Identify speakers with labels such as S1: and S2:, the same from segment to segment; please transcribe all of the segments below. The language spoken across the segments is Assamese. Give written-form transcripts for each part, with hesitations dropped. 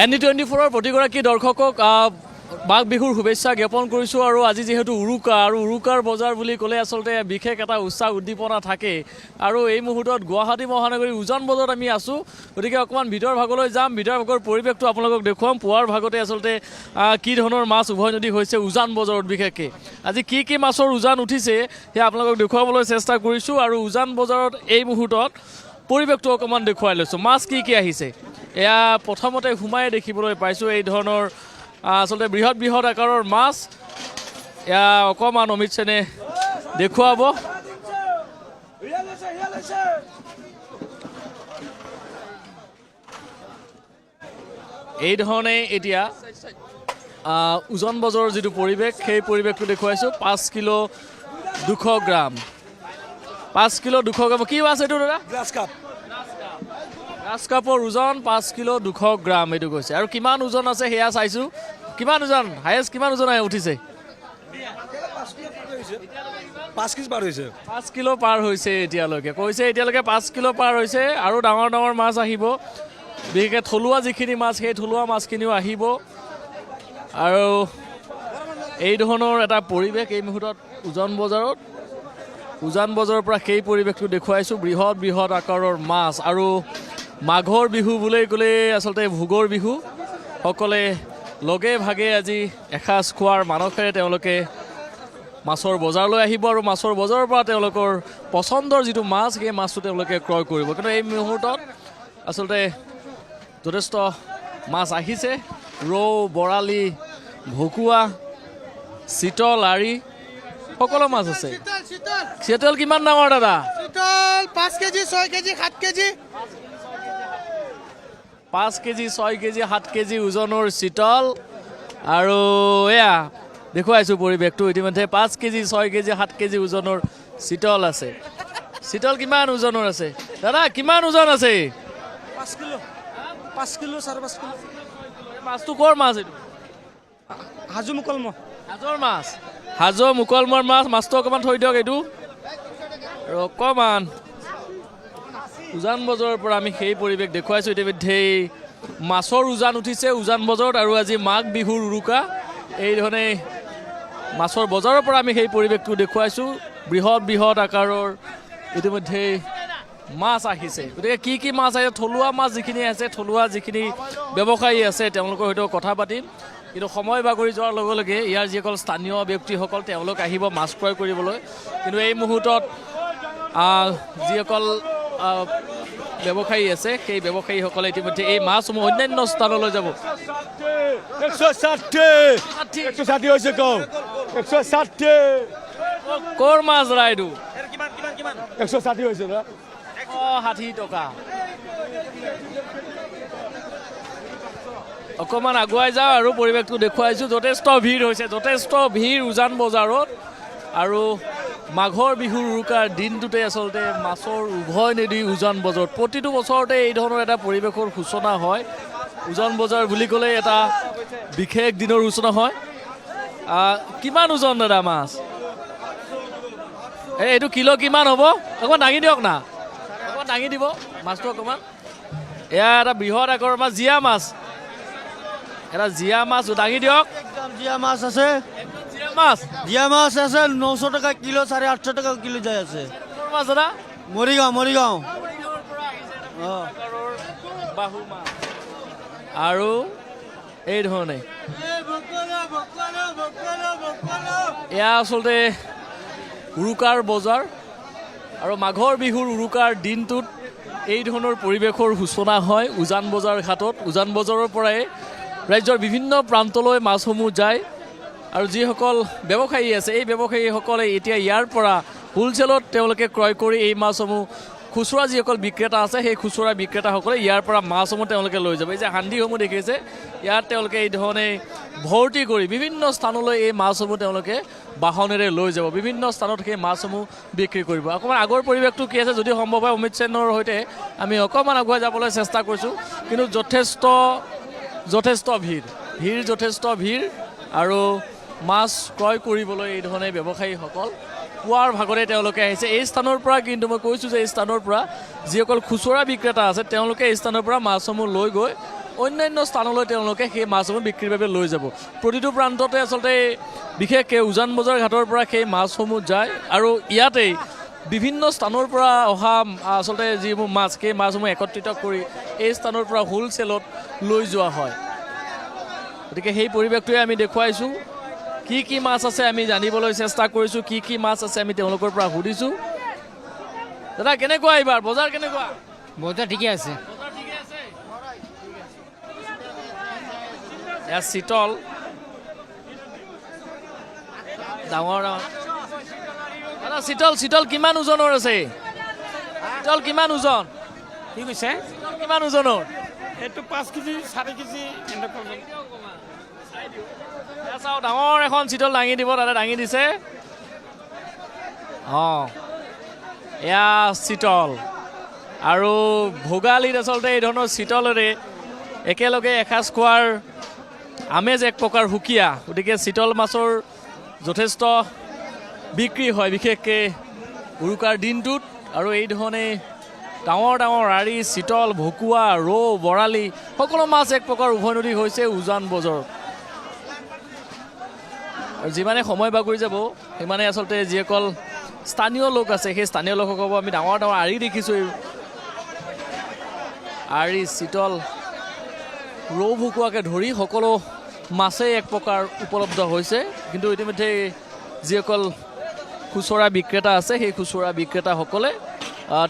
S1: ND24 প্ৰতিগৰাকী দৰ্শকক মাঘ বিহুৰ শুভেচ্ছা জ্ঞাপন কৰিছোঁ। আৰু আজি যিহেতু উৰুকাৰ বজাৰ বুলি ক'লে আচলতে বিশেষ এটা উৎসাহ উদ্দীপনা থাকে। আৰু এই মুহূৰ্তত গুৱাহাটী মহানগৰীৰ উজান বজাৰত আমি আছোঁ। গতিকে অকণমান ভিতৰ ভাগলৈ যাম, ভিতৰ ভাগৰ পৰিৱেশটো আপোনালোকক দেখুৱাম। পুৱাৰ ভাগতে আচলতে কি ধৰণৰ মাছ উভৈনদী হৈছে উজান বজাৰত, বিশেষকৈ আজি কি মাছৰ উজান উঠিছে সেয়া আপোনালোকক দেখুৱাবলৈ চেষ্টা কৰিছোঁ। আৰু উজান বজাৰত এই মুহূৰ্তত পৰিৱেশটো অকণমান দেখুৱাই লৈছোঁ। মাছ কি আহিছে এয়া প্ৰথমতে সোমাই দেখিবলৈ পাইছোঁ। এই ধৰণৰ আচলতে বৃহৎ আকাৰৰ মাছ এয়া অকণমান অমিত সেনে দেখুৱাব। এই ধৰণে এতিয়া উজান বজাৰৰ যিটো পৰিৱেশ সেই পৰিৱেশটো দেখুৱাইছোঁ। 5 কিলো 200 গ্ৰাম, 5 কিলো 200 গ্ৰাম। কি মাছ এইটো দাদা? গ্ৰাছ কাপৰ ওজন 5 কিলো 200 গ্ৰাম এইটো কৈছে। আৰু কিমান ওজন আছে সেয়া চাইছোঁ। কিমান ওজন হায়েষ্ট কিমান ওজন উঠিছে?
S2: 5
S1: কিলো পাৰ হৈছে এতিয়ালৈকে, কৈছে এতিয়ালৈকে 5 কিলো পাৰ হৈছে। আৰু ডাঙৰ মাছ আহিব, বিশেষকৈ থলুৱা যিখিনি মাছ সেই থলুৱা মাছখিনিও আহিব। আৰু এই ধৰণৰ এটা পৰিৱেশ এই মুহূৰ্তত উজান বজাৰৰ পৰা সেই পৰিৱেশটো দেখুৱাইছোঁ। বৃহৎ আকাৰৰ মাছ। আৰু মাঘৰ বিহু বুলি ক'লে আচলতে ভোগৰ বিহু। সকলে লগে ভাগে আজি এসাঁজ খোৱাৰ মানসেৰে তেওঁলোকে মাছৰ বজাৰলৈ আহিব। আৰু মাছৰ বজাৰৰ পৰা তেওঁলোকৰ পচন্দৰ যিটো মাছ সেই মাছটো তেওঁলোকে ক্ৰয় কৰিব। কিন্তু এই মুহূৰ্তত আচলতে যথেষ্ট মাছ আহিছে। ৰৌ, বৰালি, ভকুৱা, চিতল, আৰি সকলো মাছ আছে। চিতল কিমান ডাঙৰ দাদা?
S3: 5 KG 6 KG 7 KG
S1: 5 KG 6 KG 7 KG ওজনৰ চিতল। আৰু এয়া দেখুৱাইছোঁ পৰিৱেশটো ইতিমধ্যে 5 কেজি 6 কেজি 7 কেজি ওজনৰ চিতল আছে। চিতল কিমান ওজনৰ আছে দাদা? কিমান ওজন আছে?
S3: 5 কিলো 5 কিলো 5.5 কিলো।
S1: মাছটো ক'ৰ মাছ এইটো?
S3: হাজো মুকলম
S1: হাজোৰ মাছ, হাজো মুকলমৰ মাছ। মাছটো অকণমান থৈ দিয়ক এইটো। আৰু অকণমান উজান বজাৰৰ পৰা আমি সেই পৰিৱেশ দেখুৱাইছোঁ। ইতিমধ্যেই মাছৰ উজান উঠিছে উজান বজাৰত। আৰু আজি মাঘ বিহুৰ উৰুকা, এই ধৰণে মাছৰ বজাৰৰ পৰা আমি সেই পৰিৱেশটো দেখুৱাইছোঁ। বৃহৎ আকাৰৰ ইতিমধ্যেই মাছ আহিছে। গতিকে কি মাছ আহিছে, থলুৱা মাছ যিখিনি আছে, থলুৱা যিখিনি ব্যৱসায়ী আছে তেওঁলোকৰ সৈতে কথা পাতিম। কিন্তু সময় বাগৰি যোৱাৰ লগে লগে ইয়াৰ যিসকল স্থানীয় ব্যক্তিসকল তেওঁলোক আহিব মাছ ক্ৰয় কৰিবলৈ। কিন্তু এই মুহূৰ্তত যিসকল ব্যৱসায়ী আছে সেই ব্যৱসায়ীসকলে ইতিমধ্যে এই মাছসমূহ অন্যান্য স্থানলৈ যাব।
S2: 160 হৈছে কওঁ 160
S1: ক'ৰ মাছ ৰাইডু?
S2: 160 হৈছে দাদা।
S1: 160 টকা। অকণমান আগুৱাই যাওঁ আৰু পৰিৱেশটো দেখুৱাইছোঁ। যথেষ্ট ভিৰ হৈছে, যথেষ্ট ভিৰ উজান বজাৰত। আৰু মাঘৰ বিহুৰ উৰুকাৰ দিনটোতে আচলতে মাছৰ উভৈনদী উজান বজাৰত। প্ৰতিটো বছৰতে এই ধৰণৰ এটা পৰিৱেশৰ সূচনা হয়। উজান বজাৰ বুলি ক'লে এটা বিশেষ দিনৰ সূচনা হয়। কিমান ওজন দাদা মাছ? এইটো কিলো কিমান হ'ব? অকণমান দাঙি দিয়ক না, অকণমান দাঙি দিব মাছটো অকণমান। এয়া এটা বৃহৎ আকাৰৰ মাছ, জীয়া মাছ। এটা জীয়া মাছ দাঙি দিয়ক।
S3: জীয়া মাছ আছে, জীয়া মাছ আছে 900 টাকা কিলো, 850 টাকা কিলো যাই আছে।
S1: মাছ দাদা
S3: মৰিগাঁও।
S1: বাহু মাছ। আৰু এই ধৰণে এয়া আচলতে উৰুকাৰ বজাৰ। আৰু মাঘৰ বিহুৰ উৰুকাৰ দিনটোত এই ধৰণৰ পৰিৱেশৰ সূচনা হয় উজান বজাৰ ঘাটত। উজান বজাৰৰ পৰাই ৰাজ্যৰ বিভিন্ন প্ৰান্তলৈ মাছসমূহ যায়। আৰু যিসকল ব্যৱসায়ী আছে এই ব্যৱসায়ীসকলে এতিয়া ইয়াৰ পৰা হোলচেলত তেওঁলোকে ক্ৰয় কৰি এই মাছসমূহ খুচুৰা যিসকল বিক্ৰেতা আছে সেই খুচুৰা বিক্ৰেতাসকলে ইয়াৰ পৰা মাছসমূহ তেওঁলোকে লৈ যাব। এই যে হান্দিসমূহ দেখিছে ইয়াত তেওঁলোকে এই ধৰণে ভৰ্তি কৰি বিভিন্ন স্থানলৈ এই মাছসমূহ তেওঁলোকে বাহনেৰে লৈ যাব। বিভিন্ন স্থানত সেই মাছসমূহ বিক্ৰী কৰিব। অকণমান আগৰ পৰিৱেশটো কি আছে যদি সম্ভৱ হয় অমিত সেনৰ সৈতে আমি অকণমান আগুৱাই যাবলৈ চেষ্টা কৰিছোঁ। কিন্তু যথেষ্ট ভিৰ। আৰু মাছ ক্ৰয় কৰিবলৈ এই ধৰণে ব্যৱসায়ীসকল পুৱাৰ ভাগতে তেওঁলোকে আহিছে। এই স্থানৰ পৰা কিন্তু মই কৈছোঁ যে এই স্থানৰ পৰা যিসকল খুচুৰা বিক্ৰেতা আছে তেওঁলোকে এই স্থানৰ পৰা মাছসমূহ লৈ গৈ অন্যান্য স্থানলৈ তেওঁলোকে সেই মাছসমূহ বিক্ৰীৰ বাবে লৈ যাব। প্ৰতিটো প্ৰান্ততে আচলতে বিশেষকৈ উজান বজাৰ ঘাটৰ পৰা সেই মাছসমূহ যায় আৰু ইয়াতেই বিভিন্ন স্থানৰ পৰা অহা আচলতে যিবোৰ মাছ সেই মাছসমূহ একত্ৰিত কৰি এই স্থানৰ পৰা হোলচেলত লৈ যোৱা হয়। গতিকে সেই পৰিৱেশটোৱে আমি দেখুৱাইছোঁ। কি কি মাছ আছে আমি জানিবলৈ চেষ্টা কৰিছোঁ, কি কি মাছ আছে আমি তেওঁলোকৰ পৰা সুধিছোঁ। দাদা কেনেকুৱা এইবাৰ বজাৰ কেনেকুৱা?
S4: বজাৰ ঠিকে আছে।
S1: এয়া চিতল ডাঙৰ ডাঙৰ দাদা চিতল কিমান ওজনৰ আছে? চিতল কিমান ওজন?
S4: কি কৈছে?
S1: কিমান ওজনৰ?
S4: এইটো 5 কেজি 4 কেজি এনেকুৱা।
S1: চাওঁ ডাঙৰ এখন চিতল দাঙি দিব, দাদা দাঙি দিছে। অঁ এয়া চিতল আৰু ভোগালীত আচলতে এই ধৰণৰ চিতলেৰে একেলগে এসাঁজ খোৱাৰ আমেজ এক প্ৰকাৰ সুকীয়া। গতিকে চিতল মাছৰ যথেষ্ট বিক্ৰী হয় বিশেষকৈ উৰুকাৰ দিনটোত। আৰু এই ধৰণে ডাঙৰ ডাঙৰ আৰি চিতল ভকুৱা ৰৌ বৰালি সকলো মাছ এক প্ৰকাৰ উভৈনদী হৈছে উজান বজাৰত। আৰু যিমানে সময় বাগৰি যাব সিমানে আচলতে যিসকল স্থানীয় লোক আছে সেই স্থানীয় লোকসকলক আমি ডাঙৰ ডাঙৰ আৰি দেখিছোঁ। আৰি চিতল ৰৌ ভকুৱাকে ধৰি সকলো মাছেই এক প্ৰকাৰ উপলব্ধ হৈছে। কিন্তু ইতিমধ্যে যিসকল খুচুৰা বিক্ৰেতা আছে সেই খুচুৰা বিক্ৰেতাসকলে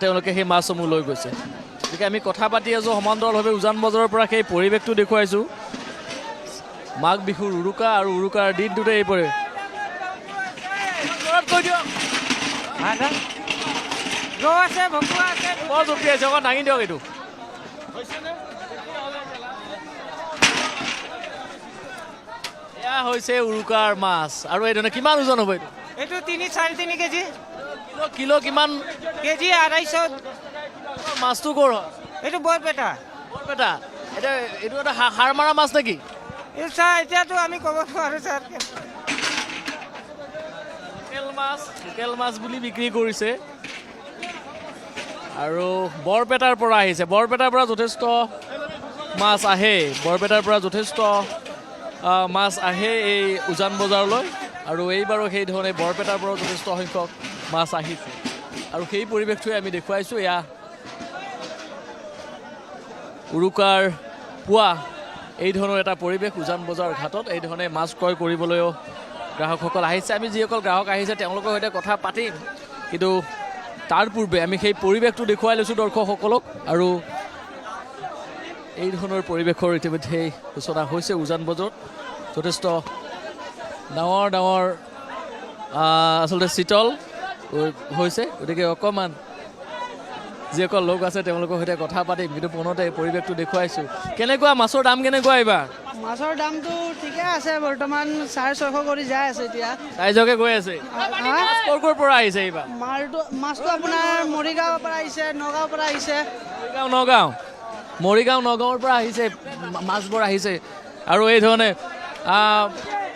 S1: তেওঁলোকে সেই মাছসমূহ লৈ গৈছে। গতিকে আমি কথা পাতি আছোঁ সমান্তৰালভাৱে উজান বজাৰৰ পৰা সেই পৰিৱেশটো দেখুৱাইছোঁ। মাঘ বিহুৰ উৰুকা আৰু উৰুকাৰ দিনটোতে এই পৰে বৰ জঁপিয়াইছে অকণ দাঙি দিয়ক। এইটো এয়া হৈছে উৰুকাৰ মাছ। আৰু এই ধৰণে কিমান ওজন হ'ব এইটো?
S4: এইটো 3-3.5 কেজি।
S1: কিলো কিমান?
S4: কেজি 250।
S1: মাছটো ক'ৰ হয়?
S4: এইটো বৰপেটা।
S1: বৰপেটা এতিয়া এইটো এটা সাৰ মাৰা মাছ নেকি?
S4: এই ছাৰ এতিয়াতো আমি ক'ব নোৱাৰোঁ ছাৰ।
S1: লোকেল মাছ বুলি বিক্ৰী কৰিছে। আৰু বৰপেটাৰ পৰা আহিছে। বৰপেটাৰ পৰা যথেষ্ট মাছ আহে। বৰপেটাৰ পৰা যথেষ্ট মাছ আহে এই উজান বজাৰলৈ। আৰু এইবাৰো সেই ধৰণে বৰপেটাৰ পৰাও যথেষ্ট সংখ্যক মাছ আহিছে। আৰু সেই পৰিৱেশটোৱে আমি দেখুৱাইছোঁ। এয়া উৰুকাৰ পুৱা এই ধৰণৰ এটা পৰিৱেশ উজান বজাৰ ঘাটত। এই ধৰণে মাছ ক্ৰয় কৰিবলৈও গ্ৰাহকসকল আহিছে। আমি যিসকল গ্ৰাহক আহিছে তেওঁলোকৰ সৈতে কথা পাতিম, কিন্তু তাৰ পূৰ্বে আমি সেই পৰিৱেশটো দেখুৱাই লৈছোঁ দৰ্শকসকলক। আৰু এই ধৰণৰ পৰিৱেশৰ ইতিমধ্যেই সূচনা হৈছে উজান বজাৰত। যথেষ্ট ডাঙৰ ডাঙৰ আচলতে চিতল হৈছে। গতিকে অকণমান যিসকল লোক আছে তেওঁলোকৰ সৈতে কথা পাতিম, কিন্তু পুনতে এই পৰিৱেশটো দেখুৱাইছোঁ। কেনেকুৱা মাছৰ দাম কেনেকুৱা এইবাৰ?
S5: মাছৰ দামটো ঠিকে আছে, বৰ্তমান 650 কৰি যাই আছে এতিয়া।
S1: ৰাইজকে গৈ আছে। ক'ৰ পৰা আহিছে এইবাৰ?
S5: মাছটো আপোনাৰ মৰিগাঁৱৰ পৰা আহিছে, নগাঁৱৰ পৰা আহিছে।
S1: মৰিগাঁও নগাঁৱৰ পৰা আহিছে মাছবোৰ আহিছে। আৰু এই ধৰণে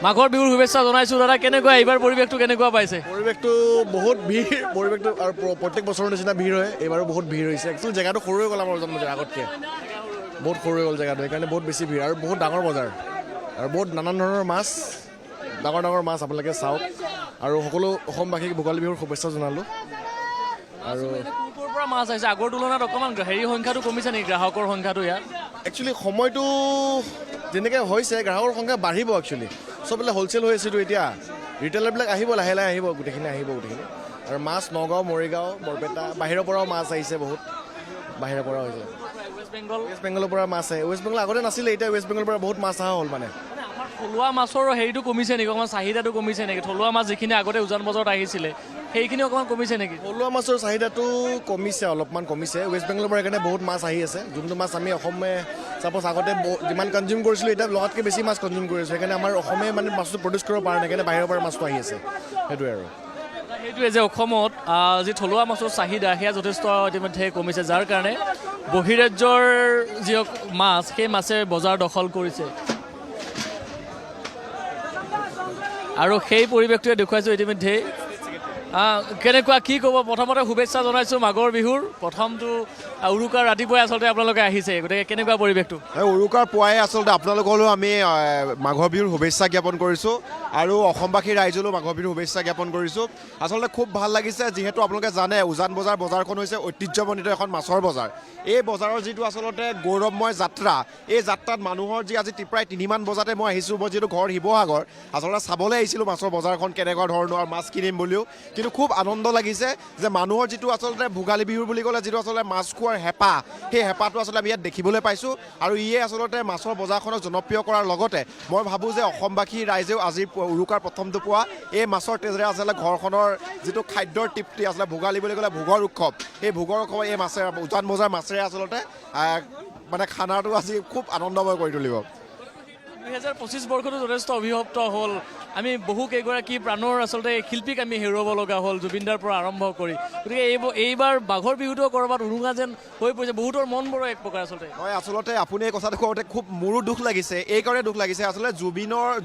S1: মাঘৰ বিহুৰ শুভেচ্ছা জনাইছোঁ। দাদা কেনেকুৱা এইবাৰ পৰিৱেশটো কেনেকুৱা পাইছে?
S2: পৰিৱেশটো বহুত ভিৰ। পৰিৱেশটো আৰু প্ৰত্যেক বছৰৰ নিচিনা ভিৰ হয়। এইবাৰো বহুত ভিৰ হৈছে। একচুৱেলি জেগাটো সৰু হৈ গ'ল আমাৰ উজান বজাৰ আগতকৈ। বহুত সৰু হৈ গ'ল জেগাটো, সেইকাৰণে বহুত বেছি ভিৰ আৰু বহুত ডাঙৰ বজাৰ আৰু বহুত নানান ধৰণৰ মাছ, ডাঙৰ ডাঙৰ মাছ আপোনালোকে চাওক। আৰু সকলো অসমবাসীক ভোগালী বিহুৰ শুভেচ্ছা জনালোঁ। আৰু
S1: ক'ৰ পৰা মাছ আহিছে? আগৰ তুলনাত অকণমান সংখ্যাটো কমিছে নেকি গ্ৰাহকৰ সংখ্যাটো ইয়াত?
S2: একচুৱেলি সময়টো যেনেকৈ হৈছে গ্ৰাহকৰ সংখ্যা বাঢ়িব। একচুৱেলি চববিলাক হ'লচেল হৈ আছেতো এতিয়া। ৰিটেইলাৰবিলাক আহিব, লাহে লাহে আহিব, গোটেইখিনি আহিব গোটেইখিনি। আৰু মাছ নগাঁও, মৰিগাঁও, বৰপেটা, বাহিৰৰ পৰাও মাছ আহিছে, বহুত বাহিৰৰ পৰা হৈছে। ৱেষ্ট বেংগলৰ পৰা মাছ আহে। ৱেষ্ট বেংগল আগতে নাছিলে, এতিয়া ৱেষ্ট বেংগলৰ পৰা বহুত মাছ অহা হ'ল। মানে
S1: আমাৰ থলুৱা মাছৰ হেৰিটো কমিছে নেকি? অকণমান চাহিদাটো কমিছে নেকি? থলুৱা মাছ যিখিনি আগতে উজান বজাৰত আহিছিলে সেইখিনি অকণমান কমিছে নেকি?
S2: থলুৱা মাছৰ চাহিদাটো কমিছে, অলপমান কমিছে। ৱেষ্ট বেংগলৰ পৰা সেইকাৰণে বহুত মাছ আহি আছে। যোনটো মাছ আমি অসমে চাপ'জ আগতে যিমান কনজিউম কৰিছিলোঁ, এতিয়া লগাতকৈ বেছি মাছ কনজিউম কৰি আছোঁ। সেইকাৰণে আমাৰ অসমে মানে মাছটো প্ৰডিউচ কৰিব পৰা নাই, সেইকাৰণে বাহিৰৰ পৰা মাছটো আহি আছে। সেইটোৱে আৰু
S1: সেইটোৱে যে অসমত যি থলুৱা মাছৰ চাহিদা সেয়া যথেষ্ট ইতিমধ্যে কমিছে, যাৰ কাৰণে বহিৰাজ্যৰ যি মাছ সেই মাছে বজাৰ দখল কৰিছে। আৰু সেই পৰিৱেশটোৱে দেখুৱাইছোঁ ইতিমধ্যে কেনেকুৱা কি ক'ব প্ৰথমতে শুভেচ্ছা জনাইছোঁ মাঘৰ বিহুৰ প্ৰথমটো উৰুকাৰ ৰাতিপুৱাই আচলতে আপোনালোকে আহিছে গতিকে কেনেকুৱা পৰিৱেশটো
S6: উৰুকাৰ পুৱাই আচলতে আপোনালোকলৈও আমি মাঘৰ বিহুৰ শুভেচ্ছা জ্ঞাপন কৰিছোঁ আৰু অসমবাসী ৰাইজলৈও মাঘৰ বিহুৰ শুভেচ্ছা জ্ঞাপন কৰিছোঁ আচলতে খুব ভাল লাগিছে যিহেতু আপোনালোকে জানে উজান বজাৰখন হৈছে ঐতিহ্যমণ্ডিত এখন মাছৰ বজাৰ এই বজাৰৰ যিটো আচলতে গৌৰৱময় যাত্ৰা এই যাত্ৰাত মানুহৰ যি আজি প্ৰায় 3মান বজাতে মই আহিছোঁ মই যিহেতু ঘৰ শিৱসাগৰ আচলতে চাবলৈ আহিছিলোঁ মাছৰ বজাৰখন কেনেকুৱা ধৰণৰ মাছ কিনিম বুলিও কিন্তু খুব আনন্দ লাগিছে যে মানুহৰ যিটো আচলতে ভোগালী বিহু বুলি ক'লে যিটো আচলতে মাছ খোৱাৰ হেঁপাহ সেই হেঁপাহটো আচলতে আমি ইয়াত দেখিবলৈ পাইছোঁ আৰু ইয়ে আচলতে মাছৰ বজাৰখনক জনপ্ৰিয় কৰাৰ লগতে মই ভাবোঁ যে অসমবাসী ৰাইজেও আজি উৰুকাৰ প্ৰথমটো পোৱা এই মাছৰ তেজেৰে আচলতে ঘৰখনৰ যিটো খাদ্যৰ তৃপ্তি আচলতে ভোগালী বুলি ক'লে ভোগৰ উৎসৱ এই ভোগৰ উৎসৱ এই মাছেৰে উজান বজাৰ মাছেৰে আচলতে মানে খানাটো আজি খুব আনন্দময় কৰি তুলিব
S1: 2025 বৰ্ষটো যথেষ্ট অভিভপ্ত হ'ল আমি বহু কেইগৰাকী প্ৰাণৰ আচলতে শিল্পীক আমি হেৰুৱাব লগা হ'ল জুবিনদাৰ পৰা আৰম্ভ কৰি গতিকে এইবাৰ মাঘৰ বিহুটো ক'ৰবাত উৰুঙা যেন হৈ পৰিছে বহুতৰ মনবোৰো এক প্ৰকাৰ আচলতে
S6: হয় আচলতে আপুনি এই কথাটো কওঁতে খুব মোৰো দুখ লাগিছে এইকাৰণে দুখ লাগিছে আচলতে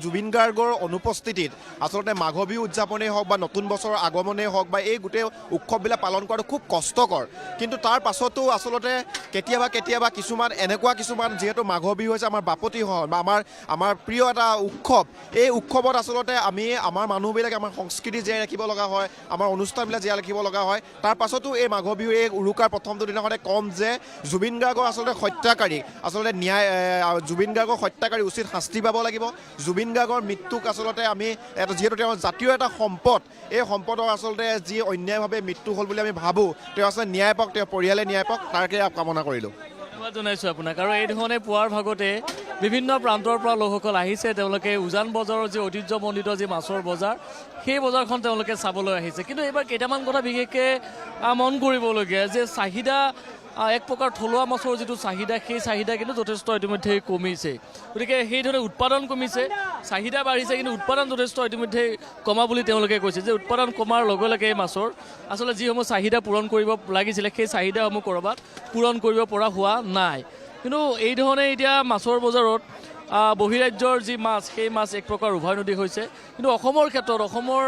S6: জুবিন গাৰ্গৰ অনুপস্থিতিত আচলতে মাঘৰ বিহু উদযাপনেই হওক বা নতুন বছৰৰ আগমনেই হওক বা এই গোটেই উৎসৱবিলাক পালন কৰাটো খুব কষ্টকৰ কিন্তু তাৰ পাছতো আচলতে কেতিয়াবা কিছুমান যিহেতু মাঘৰ বিহু হৈছে আমাৰ বাপতি হয় বা আমাৰ প্ৰিয় এটা উৎসৱ এই উৎসৱত আচলতে আমি আমাৰ মানুহবিলাকে আমাৰ সংস্কৃতি জীয়াই ৰাখিব লগা হয় আমাৰ অনুষ্ঠানবিলাক জীয়াই ৰাখিব লগা হয় তাৰ পাছতো এই মাঘৰ বিহুৰ এই উৰুকাৰ প্ৰথমটো দিনাখনে কম যে জুবিন গাৰ্গৰ আচলতে হত্যাকাৰী আচলতে জুবিন গাৰ্গৰ হত্যাকাৰী উচিত শাস্তি পাব লাগিব জুবিন গাৰ্গৰ মৃত্যুক আচলতে আমি যিহেতু তেওঁ জাতীয় এটা সম্পদ এই সম্পদৰ আচলতে যি অন্যায়ভাৱে মৃত্যু হ'ল বুলি আমি ভাবোঁ তেওঁ আচলতে ন্যায় পাওক তেওঁ পৰিয়ালে ন্যায় পাওক তাকে কামনা কৰিলোঁ
S1: ধন্যবাদ জনাইছোঁ আপোনাক আৰু এই ধৰণে পুৱাৰ ভাগতে বিভিন্ন প্ৰান্তৰ পৰা লোকসকল আহিছে তেওঁলোকে উজান বজাৰৰ যি ঐতিহ্যমণ্ডিত যি মাছৰ বজাৰ সেই বজাৰখন তেওঁলোকে চাবলৈ আহিছে কিন্তু এইবাৰ কেইটামান কথা বিশেষকৈ মন কৰিবলগীয়া যে চাহিদা এক প্ৰকাৰ থলুৱা মাছৰ যিটো চাহিদা সেই চাহিদা কিন্তু যথেষ্ট ইতিমধ্যে কমিছে গতিকে সেইধৰণে উৎপাদন কমিছে চাহিদা বাঢ়িছে কিন্তু উৎপাদন যথেষ্ট ইতিমধ্যে কমা বুলি তেওঁলোকে কৈছে যে উৎপাদন কমাৰ লগে লগে এই মাছৰ আচলতে যিসমূহ চাহিদা পূৰণ কৰিব লাগিছিলে সেই চাহিদাসমূহ ক'ৰবাত পূৰণ কৰিব পৰা হোৱা নাই কিন্তু এই ধৰণে এতিয়া মাছৰ বজাৰত বহিৰাজ্যৰ যি মাছ সেই মাছ এক প্ৰকাৰ উভৈনদী হৈছে কিন্তু অসমৰ ক্ষেত্ৰত অসমৰ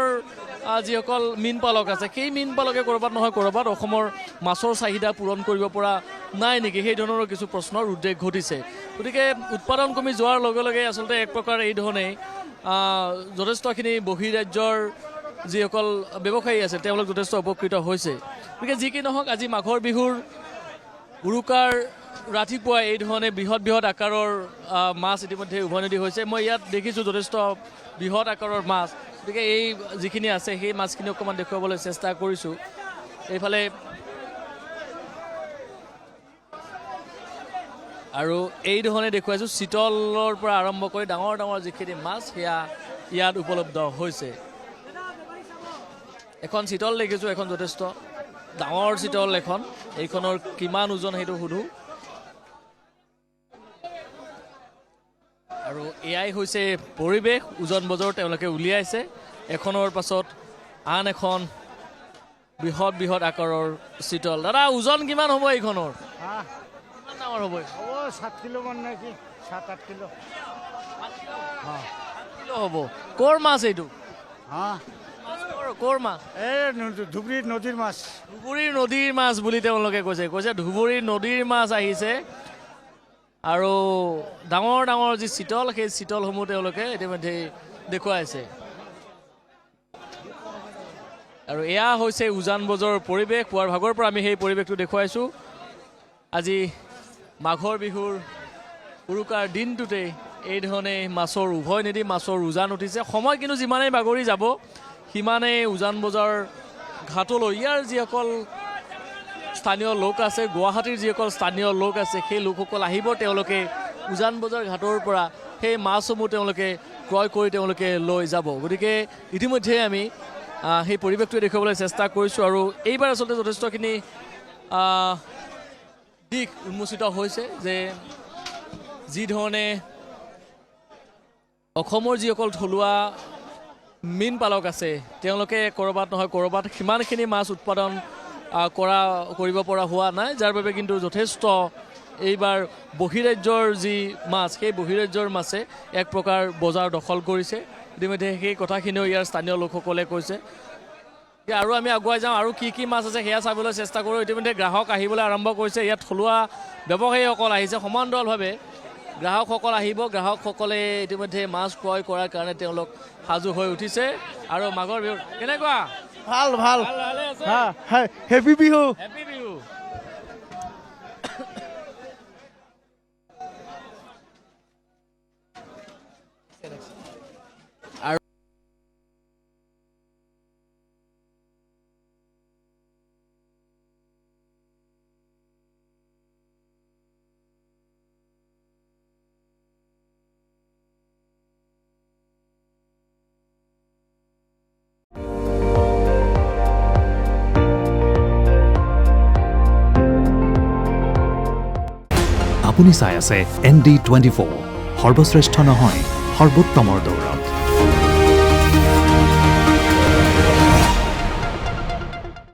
S1: যিসকল মীন পালক আছে সেই মীন পালকে ক'ৰবাত নহয় ক'ৰবাত অসমৰ মাছৰ চাহিদা পূৰণ কৰিব পৰা নাই নেকি সেই ধৰণৰ কিছু প্ৰশ্নৰ উদ্বেগ ঘটিছে গতিকে উৎপাদন কমি যোৱাৰ লগে লগে আচলতে এক প্ৰকাৰ এই ধৰণেই যথেষ্টখিনি বহিৰাজ্যৰ যিসকল ব্যৱসায়ী আছে তেওঁলোক যথেষ্ট উপকৃত হৈছে গতিকে যি কি নহওক আজি মাঘৰ বিহুৰ উৰুকাৰ ৰাতিপুৱাই এই ধৰণে বৃহৎ আকাৰৰ মাছ ইতিমধ্যে উভৈনদী হৈছে মই ইয়াত দেখিছোঁ যথেষ্ট বৃহৎ আকাৰৰ মাছ গতিকে এই যিখিনি আছে সেই মাছখিনি অকণমান দেখুৱাবলৈ চেষ্টা কৰিছোঁ এইফালে আৰু এই ধৰণে দেখুৱাইছোঁ চিতলৰ পৰা আৰম্ভ কৰি ডাঙৰ যিখিনি মাছ সেয়া ইয়াত উপলব্ধ হৈছে এখন চিতল দেখিছোঁ এখন যথেষ্ট ডাঙৰ চিতল এখন এইখনৰ কিমান ওজন সেইটো সোধোঁ আৰু এয়াই হৈছে পৰিৱেশ উজান বজাৰ তেওঁলোকে উলিয়াইছে এখনৰ পাছত আন এখন বৃহৎ আকাৰৰ চিতল দাদা ওজন কিমান হ'ব এইখনৰ কিমান ডাঙৰ হ'ব
S3: 7 কিলোমান নেকি 7-8 কিলো
S1: কিলো হ'ব ক'ৰ মাছ এইটো ক'ৰ মাছ
S3: এই ধুবুৰী নদীৰ মাছ
S1: ধুবুৰীৰ নদীৰ মাছ বুলি তেওঁলোকে কৈছে ধুবুৰীৰ নদীৰ মাছ আহিছে আৰু ডাঙৰ যি চিতল সেই চিতলসমূহ তেওঁলোকে ইতিমধ্যে দেখুৱাইছে আৰু এয়া হৈছে উজান বজাৰৰ পৰিৱেশ পুৱাৰ ভাগৰ পৰা আমি সেই পৰিৱেশটো দেখুৱাইছোঁ আজি মাঘৰ বিহুৰ উৰুকাৰ দিনটোতে এই ধৰণে মাছৰ উভৈনদী মাছৰ উজান উঠিছে সময় কিন্তু যিমানেই বাগৰি যাব সিমানেই উজান বজাৰ ঘাটলৈ ইয়াৰ যিসকল স্থানীয় লোক আছে গুৱাহাটীৰ যিসকল স্থানীয় লোক আছে সেই লোকসকল আহিব তেওঁলোকে উজান বজাৰ ঘাটৰ পৰা সেই মাছসমূহ তেওঁলোকে ক্ৰয় কৰি তেওঁলোকে লৈ যাব গতিকে ইতিমধ্যে আমি সেই পৰিৱেশটোৱে দেখুৱাবলৈ চেষ্টা কৰিছোঁ আৰু এইবাৰ আচলতে যথেষ্টখিনি দিশ উন্মোচিত হৈছে যে যি ধৰণে অসমৰ যিসকল থলুৱা মীন পালক আছে তেওঁলোকে ক'ৰবাত নহয় ক'ৰবাত সিমানখিনি মাছ উৎপাদন কৰিব পৰা হোৱা নাই যাৰ বাবে কিন্তু যথেষ্ট এইবাৰ বহিৰাজ্যৰ যি মাছ সেই বহিৰাজ্যৰ মাছে এক প্ৰকাৰ বজাৰ দখল কৰিছে ইতিমধ্যে সেই কথাখিনিও ইয়াৰ স্থানীয় লোকসকলে কৈছে আৰু আমি আগুৱাই যাওঁ আৰু কি মাছ আছে সেয়া চাবলৈ চেষ্টা কৰোঁ ইতিমধ্যে গ্ৰাহক আহিবলৈ আৰম্ভ কৰিছে ইয়াত থলুৱা ব্যৱসায়ীসকল আহিছে সমান্তৰালভাৱে গ্ৰাহকসকল আহিব গ্ৰাহকসকলে ইতিমধ্যে মাছ ক্ৰয় কৰাৰ কাৰণে তেওঁলোক সাজু হৈ উঠিছে আৰু মাঘৰ বিহু কেনেকুৱা
S3: ভাল ভাল
S1: ভালে আছে
S3: হেপী বিহু
S1: হেপী বিহু
S7: আপুনি চাই আছে ND24 সৰ্বশ্ৰেষ্ঠ নহয় সৰ্বোত্তমৰ দৌৰা